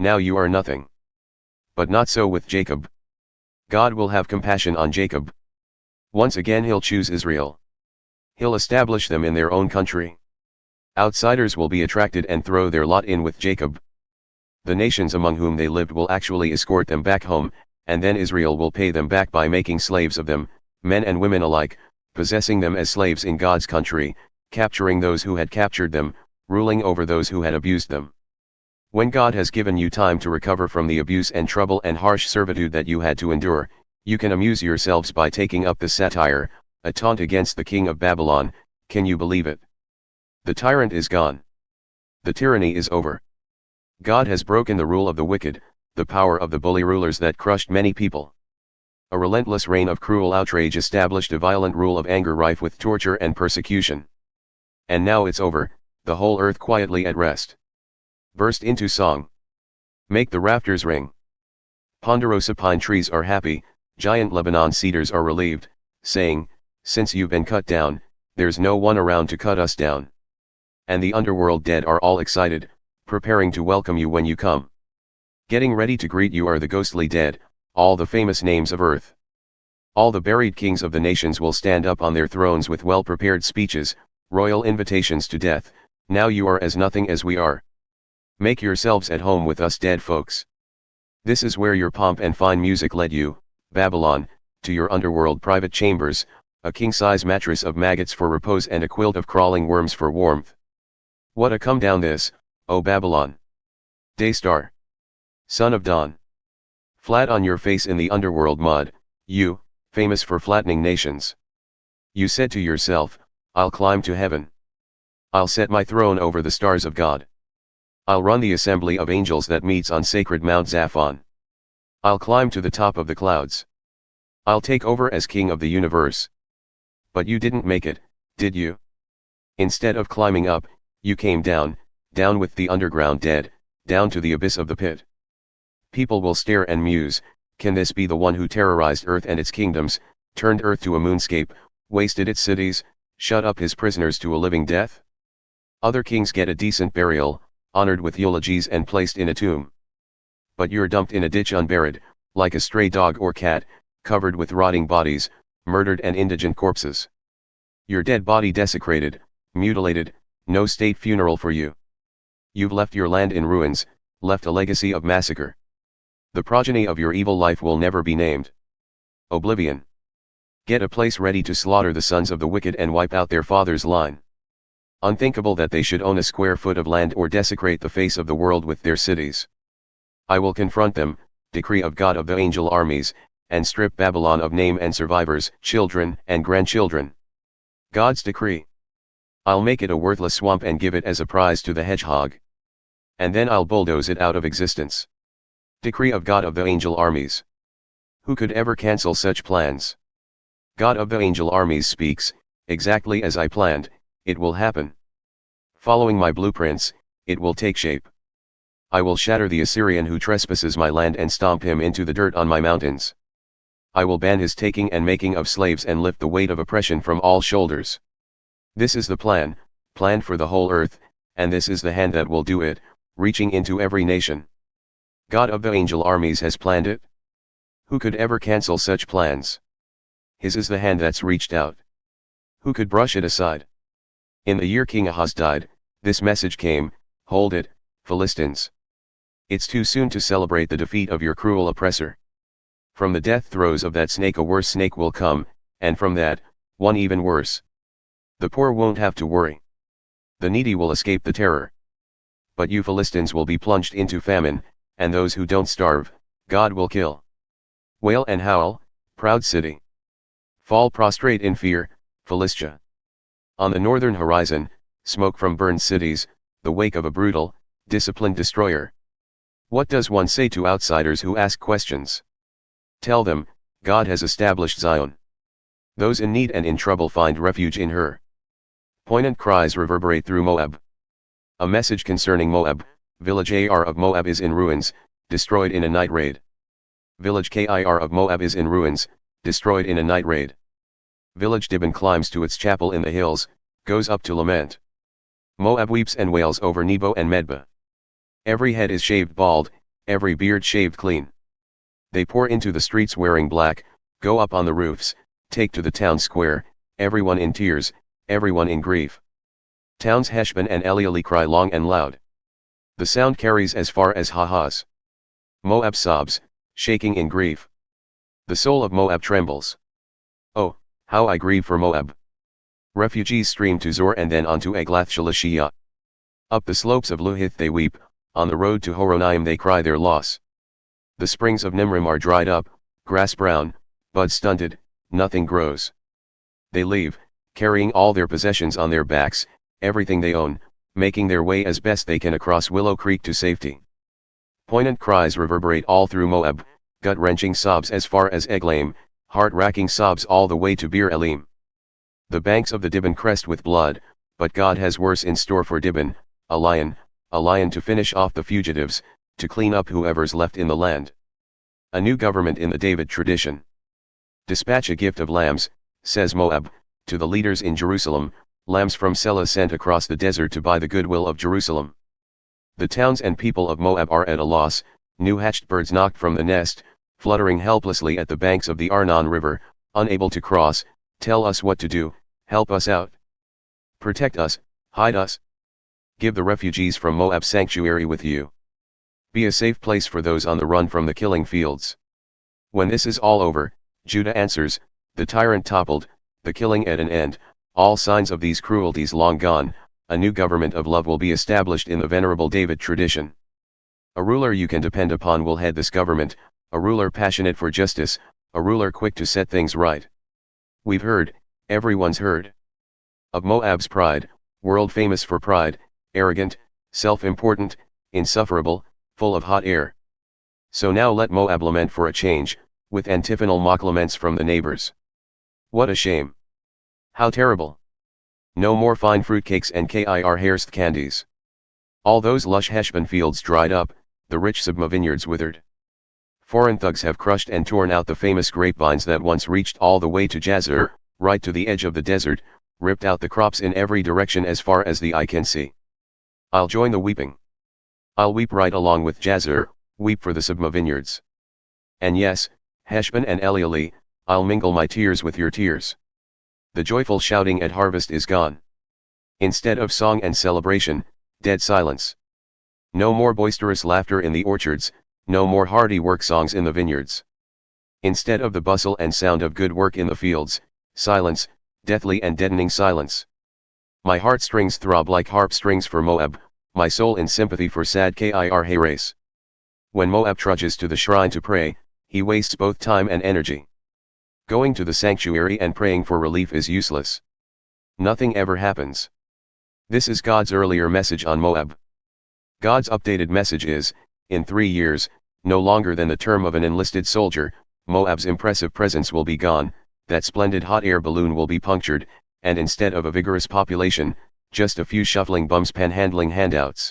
Now you are nothing. But not so with Jacob. God will have compassion on Jacob. Once again he'll choose Israel. He'll establish them in their own country. Outsiders will be attracted and throw their lot in with Jacob. The nations among whom they lived will actually escort them back home, and then Israel will pay them back by making slaves of them, men and women alike, possessing them as slaves in God's country, capturing those who had captured them, ruling over those who had abused them. When God has given you time to recover from the abuse and trouble and harsh servitude that you had to endure, you can amuse yourselves by taking up the satire, a taunt against the king of Babylon. Can you believe it? The tyrant is gone. The tyranny is over. God has broken the rule of the wicked, the power of the bully rulers that crushed many people. A relentless reign of cruel outrage established a violent rule of anger rife with torture and persecution. And now it's over, the whole earth quietly at rest. Burst into song. Make the rafters ring. Ponderosa pine trees are happy, giant Lebanon cedars are relieved, saying, since you've been cut down, there's no one around to cut us down. And the underworld dead are all excited, preparing to welcome you when you come. Getting ready to greet you are the ghostly dead, all the famous names of earth. All the buried kings of the nations will stand up on their thrones with well-prepared speeches, royal invitations to death. Now you are as nothing as we are. Make yourselves at home with us dead folks. This is where your pomp and fine music led you, Babylon, to your underworld private chambers, a king-size mattress of maggots for repose and a quilt of crawling worms for warmth. What a comedown this, O Babylon! Daystar, son of dawn. Flat on your face in the underworld mud, you, famous for flattening nations. You said to yourself, I'll climb to heaven. I'll set my throne over the stars of God. I'll run the assembly of angels that meets on sacred Mount Zaphon. I'll climb to the top of the clouds. I'll take over as king of the universe. But you didn't make it, did you? Instead of climbing up, you came down, down with the underground dead, down to the abyss of the pit. People will stare and muse, can this be the one who terrorized earth and its kingdoms, turned earth to a moonscape, wasted its cities, shut up his prisoners to a living death? Other kings get a decent burial, honored with eulogies and placed in a tomb. But you're dumped in a ditch unburied, like a stray dog or cat, covered with rotting bodies, murdered and indigent corpses. Your dead body desecrated, mutilated, no state funeral for you. You've left your land in ruins, left a legacy of massacre. The progeny of your evil life will never be named. Oblivion. Get a place ready to slaughter the sons of the wicked and wipe out their father's line. Unthinkable that they should own a square foot of land or desecrate the face of the world with their cities. I will confront them, decree of God-of-the-Angel-Armies, and strip Babylon of name and survivors, children and grandchildren. God's decree. I'll make it a worthless swamp and give it as a prize to the hedgehog. And then I'll bulldoze it out of existence. Decree of God-of-the-Angel-Armies. Who could ever cancel such plans? God-of-the-Angel-Armies speaks, exactly as I planned, it will happen. Following my blueprints, it will take shape. I will shatter the Assyrian who trespasses my land and stomp him into the dirt on my mountains. I will ban his taking and making of slaves and lift the weight of oppression from all shoulders. This is the plan, planned for the whole earth, and this is the hand that will do it, reaching into every nation. God-of-the-Angel-Armies has planned it. Who could ever cancel such plans? His is the hand that's reached out. Who could brush it aside? In the year King Ahaz died, this message came, hold it, Philistines. It's too soon to celebrate the defeat of your cruel oppressor. From the death throes of that snake a worse snake will come, and from that, one even worse. The poor won't have to worry. The needy will escape the terror. But you Philistines will be plunged into famine, and those who don't starve, God will kill. Wail and howl, proud city. Fall prostrate in fear, Philistia. On the northern horizon, smoke from burned cities, the wake of a brutal, disciplined destroyer. What does one say to outsiders who ask questions? Tell them, God has established Zion. Those in need and in trouble find refuge in her. Poignant cries reverberate through Moab. A message concerning Moab, village Ar of Moab is in ruins, destroyed in a night raid. Village Kir of Moab is in ruins, destroyed in a night raid. Village Dibon climbs to its chapel in the hills, goes up to lament. Moab weeps and wails over Nebo and Medba. Every head is shaved bald, every beard shaved clean. They pour into the streets wearing black, go up on the roofs, take to the town square, everyone in tears, everyone in grief. Towns Heshbon and Elealeh cry long and loud. The sound carries as far as Ha-has. Moab sobs, shaking in grief. The soul of Moab trembles. Oh, how I grieve for Moab. Refugees stream to Zor and then on to Eglath-Shalishiyah. Up the slopes of Luhith they weep, on the road to Horonaim they cry their loss. The springs of Nimrim are dried up, grass brown, bud stunted, nothing grows. They leave, carrying all their possessions on their backs, everything they own, making their way as best they can across Willow Creek to safety. Poignant cries reverberate all through Moab, gut-wrenching sobs as far as Eglaim, heart-racking sobs all the way to Bir Elim. The banks of the Dibon crest with blood, but God has worse in store for Dibon, a lion to finish off the fugitives, to clean up whoever's left in the land. A new government in the David tradition. Dispatch a gift of lambs, says Moab, to the leaders in Jerusalem, lambs from Selah sent across the desert to buy the goodwill of Jerusalem. The towns and people of Moab are at a loss, new hatched birds knocked from the nest, fluttering helplessly at the banks of the Arnon River, unable to cross. Tell us what to do, help us out. Protect us, hide us. Give the refugees from Moab sanctuary with you. Be a safe place for those on the run from the killing fields. When this is all over, Judah answers, the tyrant toppled, the killing at an end, all signs of these cruelties long gone, a new government of love will be established in the venerable David tradition. A ruler you can depend upon will head this government, a ruler passionate for justice, a ruler quick to set things right. We've heard, everyone's heard. Of Moab's pride, world famous for pride, arrogant, self-important, insufferable, full of hot air. So now let Moab lament for a change, with antiphonal mock laments from the neighbors. What a shame! How terrible! No more fine fruitcakes and kir-hairst candies. All those lush Heshbon fields dried up, the rich Sibma vineyards withered. Foreign thugs have crushed and torn out the famous grapevines that once reached all the way to Jazer, right to the edge of the desert, ripped out the crops in every direction as far as the eye can see. I'll join the weeping. I'll weep right along with Jazer, weep for the Sibma vineyards. And yes, Heshbon and Elealeh, I'll mingle my tears with your tears. The joyful shouting at harvest is gone. Instead of song and celebration, dead silence. No more boisterous laughter in the orchards, no more hearty work songs in the vineyards. Instead of the bustle and sound of good work in the fields, silence, deathly and deadening silence. My heartstrings throb like harp strings for Moab, my soul in sympathy for sad kir-hares. When Moab trudges to the shrine to pray, he wastes both time and energy. Going to the sanctuary and praying for relief is useless. Nothing ever happens. This is God's earlier message on Moab. God's updated message is, in 3 years, no longer than the term of an enlisted soldier, Moab's impressive presence will be gone, that splendid hot air balloon will be punctured, and instead of a vigorous population, just a few shuffling bums panhandling handouts.